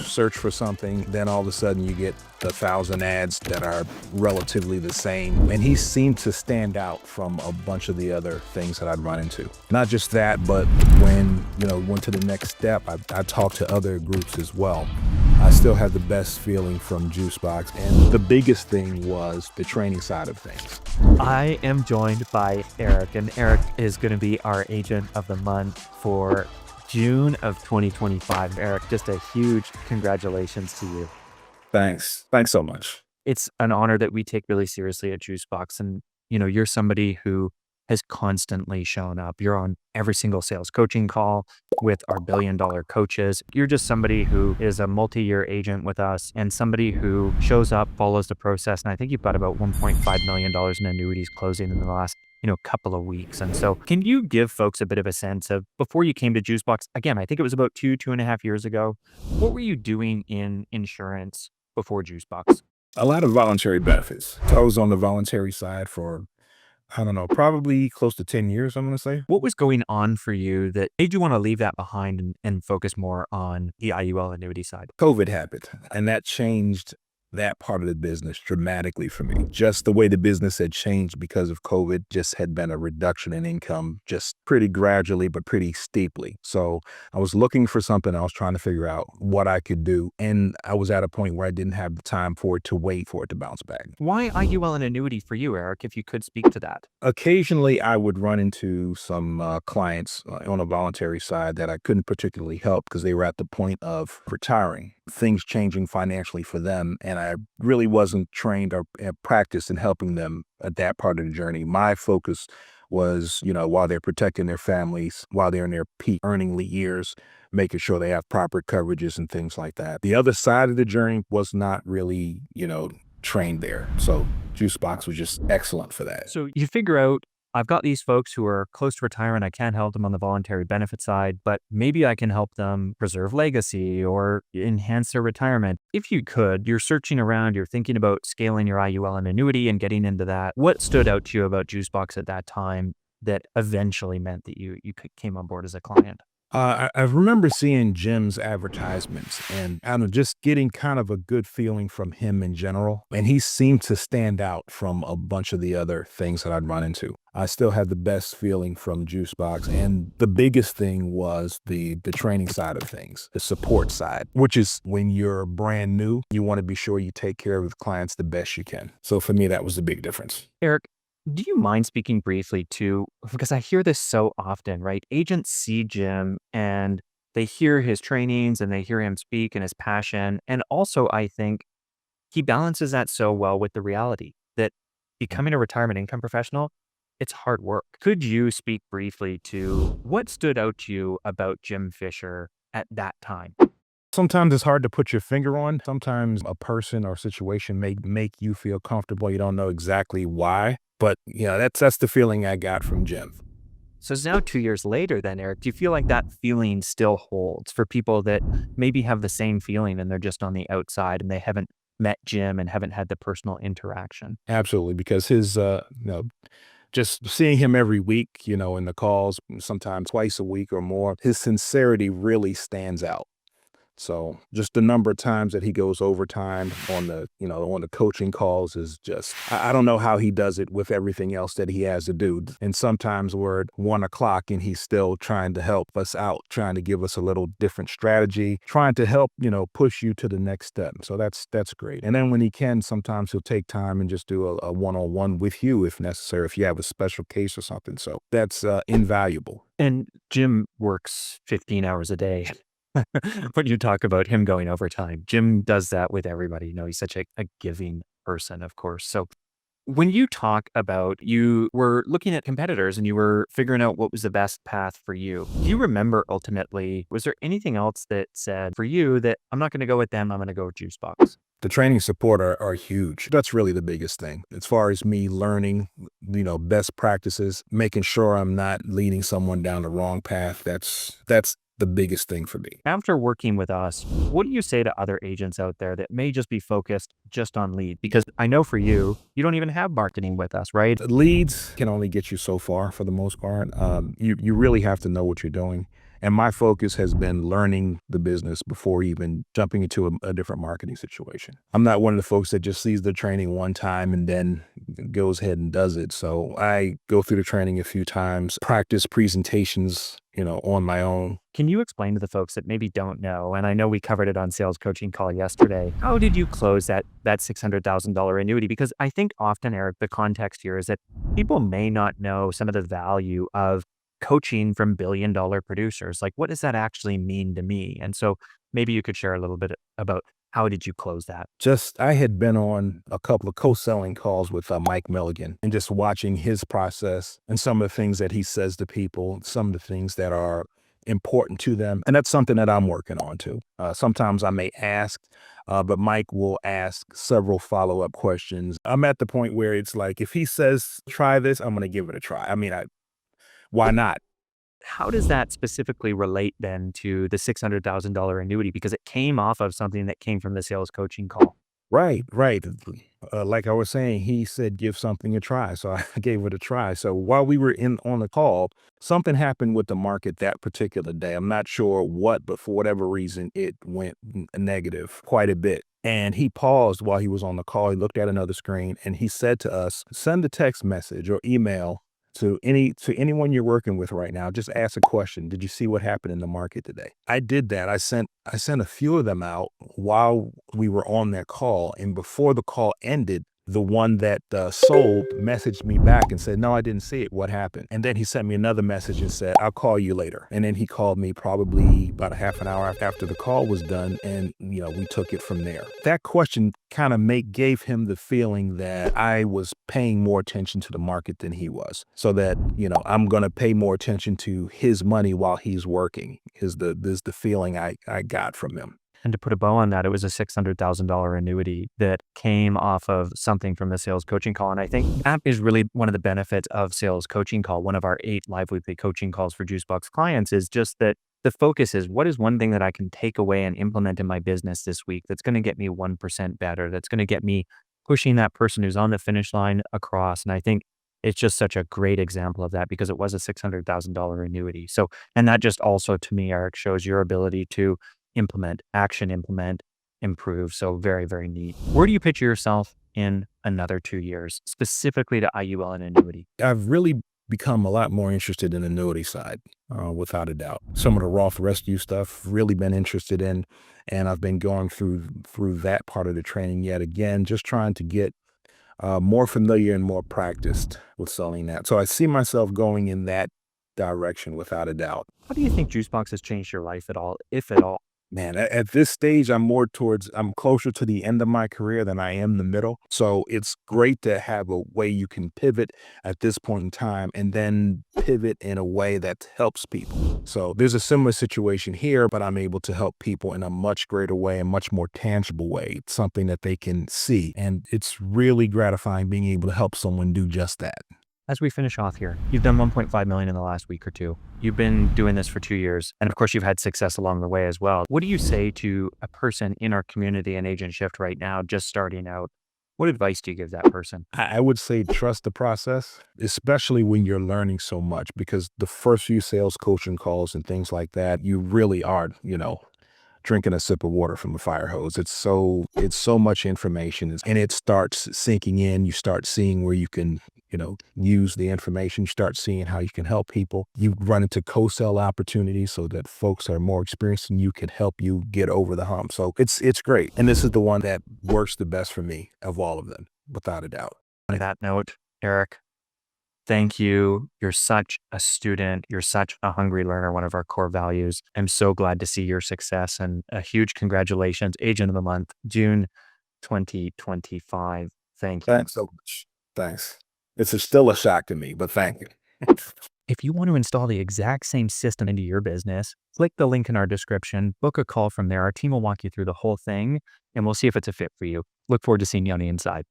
search for something, then all of a sudden you get 1,000 ads that are relatively the same. And he seemed to stand out from a bunch of the other things that I'd run into. Not just that, but when, went to the next step, I talked to other groups as well. I still had the best feeling from Jucebox. And the biggest thing was the training side of things. I am joined by Erik, and Erik is going to be our agent of the month for June of 2025. Erik, just a huge congratulations to you. Thanks. Thanks so much. It's an honor that we take really seriously at Juicebox. And, you're somebody who has constantly shown up. You're on every single sales coaching call with our $1 billion coaches. You're just somebody who is a multi-year agent with us and somebody who shows up, follows the process. And I think you've got about $1.5 million in annuities closing in the last couple of weeks. And so can you give folks a bit of a sense of, before you came to Juicebox, again, I think it was about 2.5 years ago, what were you doing in insurance before Juicebox? A lot of voluntary benefits. So I was on the voluntary side for, I don't know, probably close to 10 years, I'm going to say. What was going on for you that made you want to leave that behind and focus more on the IUL annuity side? COVID happened, and that changed that part of the business dramatically for me. Just the way the business had changed because of COVID just had been a reduction in income, just pretty gradually, but pretty steeply. So I was looking for something. I was trying to figure out what I could do. And I was at a point where I didn't have the time for it to wait for it to bounce back. Why IUL and annuity for you, Erik, if you could speak to that? Occasionally, I would run into some clients on a voluntary side that I couldn't particularly help because they were at the point of retiring, things changing financially for them. And I really wasn't trained or practiced in helping them at that part of the journey. My focus was, while they're protecting their families, while they're in their peak earning years, making sure they have proper coverages and things like that. The other side of the journey was not really, trained there. So Juicebox was just excellent for that. So you figure out, I've got these folks who are close to retirement. I can't help them on the voluntary benefit side, but maybe I can help them preserve legacy or enhance their retirement. If you could, you're searching around, you're thinking about scaling your IUL and annuity and getting into that. What stood out to you about Juicebox at that time that eventually meant that you came on board as a client? I remember seeing Jim's advertisements and I don't know, just getting kind of a good feeling from him in general. And he seemed to stand out from a bunch of the other things that I'd run into. I still had the best feeling from Juicebox. And the biggest thing was the training side of things, the support side, which is when you're brand new, you want to be sure you take care of the clients the best you can. So for me, that was the big difference. Erik, do you mind speaking briefly to, because I hear this so often, right? Agents see Jim and they hear his trainings and they hear him speak and his passion. And also, I think he balances that so well with the reality that becoming a retirement income professional, it's hard work. Could you speak briefly to what stood out to you about Jim Fisher at that time? Sometimes it's hard to put your finger on. Sometimes a person or situation may make you feel comfortable. You don't know exactly why. But that's the feeling I got from Jim. So it's now 2 years later then, Erik, do you feel like that feeling still holds for people that maybe have the same feeling and they're just on the outside and they haven't met Jim and haven't had the personal interaction? Absolutely, because his, just seeing him every week, in the calls, sometimes twice a week or more, his sincerity really stands out. So just the number of times that he goes overtime on the coaching calls is just, I don't know how he does it with everything else that he has to do. And sometimes we're at 1 o'clock and he's still trying to help us out, trying to give us a little different strategy, trying to help, push you to the next step. So that's great. And then when he can, sometimes he'll take time and just do a one-on-one with you if necessary, if you have a special case or something. So that's invaluable. And Jim works 15 hours a day. When you talk about him going overtime, Jim does that with everybody. He's such a giving person, of course. So when you talk about, you were looking at competitors and you were figuring out what was the best path for you, do you remember ultimately, was there anything else that said for you that I'm not going to go with them, I'm going to go with Juicebox? The training support are huge. That's really the biggest thing. As far as me learning, best practices, making sure I'm not leading someone down the wrong path. That's the biggest thing for me. After working with us, what do you say to other agents out there that may just be focused just on lead? Because I know for you, you don't even have marketing with us, right? Leads can only get you so far for the most part. You really have to know what you're doing. And my focus has been learning the business before even jumping into a different marketing situation. I'm not one of the folks that just sees the training one time and then goes ahead and does it. So I go through the training a few times, practice presentations, on my own. Can you explain to the folks that maybe don't know, and I know we covered it on sales coaching call yesterday, how did you close that $600,000 annuity? Because I think often, Eric, the context here is that people may not know some of the value of coaching from billion-dollar producers. Like, what does that actually mean to me? And so maybe you could share a little bit about how did you close that? Just I had been on a couple of co-selling calls with Mike Milligan and just watching his process and some of the things that he says to people, some of the things that are important to them. And that's something that I'm working on too. Sometimes I may ask, but Mike will ask several follow-up questions. I'm at the point where it's like, if he says, try this, I'm going to give it a try. I mean, why not? How does that specifically relate then to the $600,000 annuity? Because it came off of something that came from the sales coaching call. Right, right. Like I was saying, he said, give something a try. So I gave it a try. So while we were on the call, something happened with the market that particular day. I'm not sure what, but for whatever reason, it went negative quite a bit. And he paused while he was on the call. He looked at another screen and he said to us, send a text message or email to anyone you're working with right now. Just ask a question. Did you see what happened in the market today? I did that. I sent a few of them out while we were on that call, and before the call ended, the one that sold messaged me back and said, no, I didn't see it. What happened? And then he sent me another message and said, I'll call you later. And then he called me probably about a half an hour after the call was done. And, we took it from there. That question kind of gave him the feeling that I was paying more attention to the market than he was. So that, I'm going to pay more attention to his money while he's working is the feeling I got from him. And to put a bow on that, it was a $600,000 annuity that came off of something from the sales coaching call. And I think that is really one of the benefits of sales coaching call. One of our 8 live weekly coaching calls for Juicebox clients is just that the focus is, what is one thing that I can take away and implement in my business this week that's going to get me 1% better, that's going to get me pushing that person who's on the finish line across. And I think it's just such a great example of that because it was a $600,000 annuity. So, and that just also to me, Eric, shows your ability to implement, improve. So very, very neat. Where do you picture yourself in another 2 years, specifically to IUL and annuity? I've really become a lot more interested in the annuity side, without a doubt. Some of the Roth rescue stuff really been interested in, and I've been going through that part of the training yet again, just trying to get more familiar and more practiced with selling that. So I see myself going in that direction without a doubt. How do you think Juicebox has changed your life at all, if at all? Man, at this stage, I'm closer to the end of my career than I am the middle. So it's great to have a way you can pivot at this point in time and then pivot in a way that helps people. So there's a similar situation here, but I'm able to help people in a much greater way, a much more tangible way. It's something that they can see. And it's really gratifying being able to help someone do just that. As we finish off here, you've done 1.5 million in the last week or two. You've been doing this for 2 years. And of course, you've had success along the way as well. What do you say to a person in our community and Agent Shift right now, just starting out? What advice do you give that person? I would say trust the process, especially when you're learning so much, because the first few sales coaching calls and things like that, you really are, drinking a sip of water from a fire hose. It's so much information and it starts sinking in. You start seeing where you can, use the information. You start seeing how you can help people. You run into co-sell opportunities so that folks are more experienced and you can help you get over the hump. So it's great. And this is the one that works the best for me of all of them, without a doubt. On that note, Eric, thank you. You're such a student. You're such a hungry learner, one of our core values. I'm so glad to see your success and a huge congratulations. Agent of the Month, June 2025. Thank you. Thanks so much. Thanks. Still a shock to me, but thank you. If you want to install the exact same system into your business, click the link in our description, book a call from there. Our team will walk you through the whole thing, and we'll see if it's a fit for you. Look forward to seeing you on the inside.